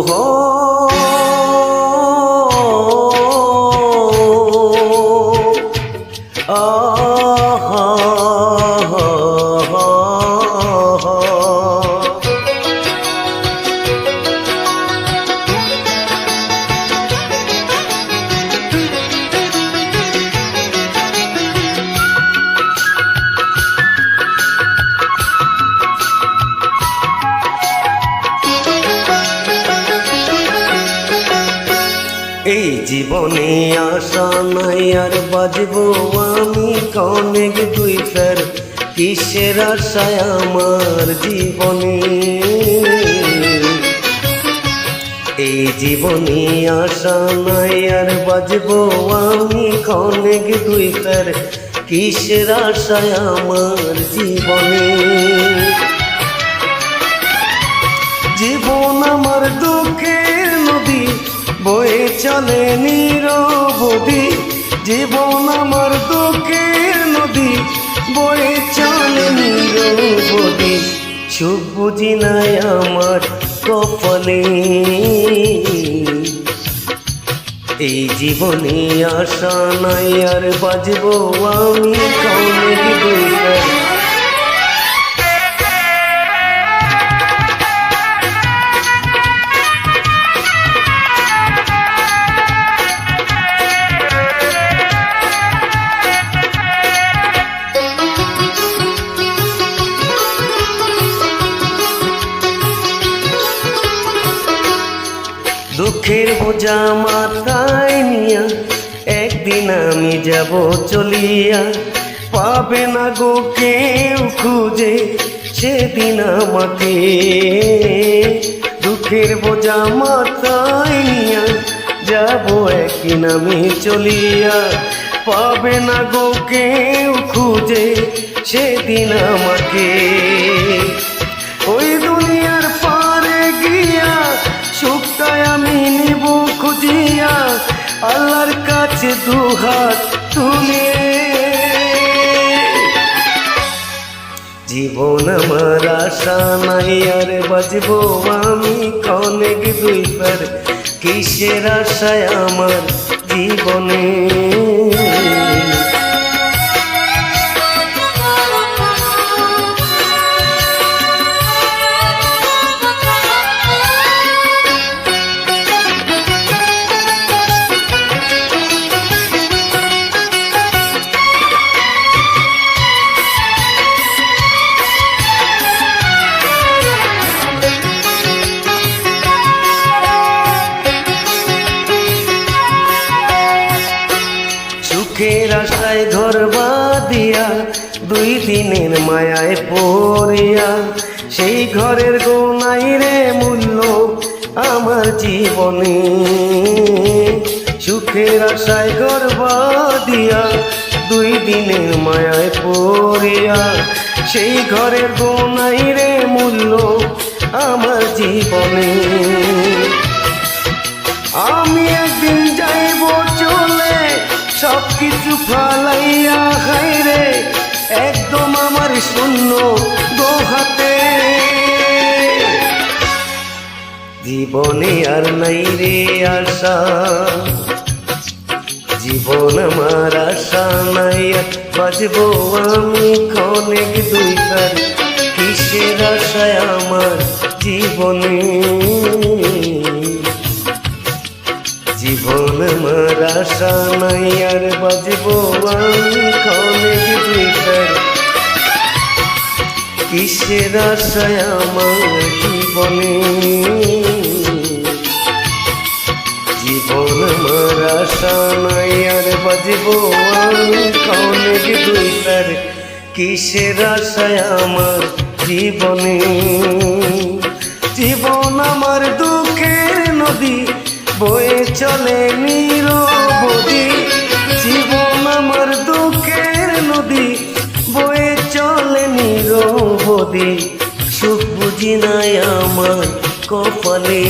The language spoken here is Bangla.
হো এই জীবনে আশা নাই আর বাজবো আমি অনেক দুই ফের কিসের আশায় আমার জীবনে এই জীবনে আশা নাই আর বাজবো আমি অনেক দুই ফের কিসের আশায় আমার জীবনে জীবন আমার দুঃখের নদী বয়ে চলে নিরবধি জীবন আমার দুঃখের নদী বয়ে চলে নিরবধি সুখ বুঝি নাই আমার কপালে এই জীবনে আশা নাই আর বাজবো আমি অনেক দুই ফের দুঃখের বোঝা মাথায় নিয়া একদিন আমি যাব চলিয়া পাবে না গো কেউ খুঁজে সেদিন আমাকে দুঃখের বোঝা মাথায় নিয়া যাব একদিন আমি চলিয়া পাবে না গো কেউ খুঁজে সেদিন আমাকে ওই দুনিয়ার পারে গিয়া সুখটাই আমি নিব খুঁজিয়া আল্লাহর কাছে দুহাত তুলে জীবন আমার আশা নাই আর বাজবো আমি অনেক দুই ফের কিসের আশায় আমার জীবনে সুখের আশায় ঘর বাঁধিয়া দুই দিনের মায়ায় পড়িয়া সেই ঘরের গোনাই রে মূল্য আমার জীবনে সুখের আশায় ঘর বাঁধিয়া দুই দিনের মায়ায় পড়িয়া সেই ঘরের গোনাই রে মূল্য আমার জীবনে আমি একদিন যাইব চলে সব কিছু ফালাইয়া হাইরে একদম আমার শূন্য দো হাতে জীবনে আর নাই রে আশা জীবন আমার আশা নাই বাজবো আমি অনেক দুই ফের কিসের আশায় আমার জীবনে জীবন আমার আশা নাই আর বাজবো আমি অনেক দুই ফের কিসের আশায় আমার জীবনে জীবন আমার আশা নাই আর বাজবো আমি অনেক দুই ফের কিসের আশায় আমার জীবনে জীবন আমার দুঃখের নদী বয়ে চলে নিরবধি জীবন আমার দুঃখের নদী বয়ে চলে নিরবধি সুখ বুঝি নাই আমার কপালে।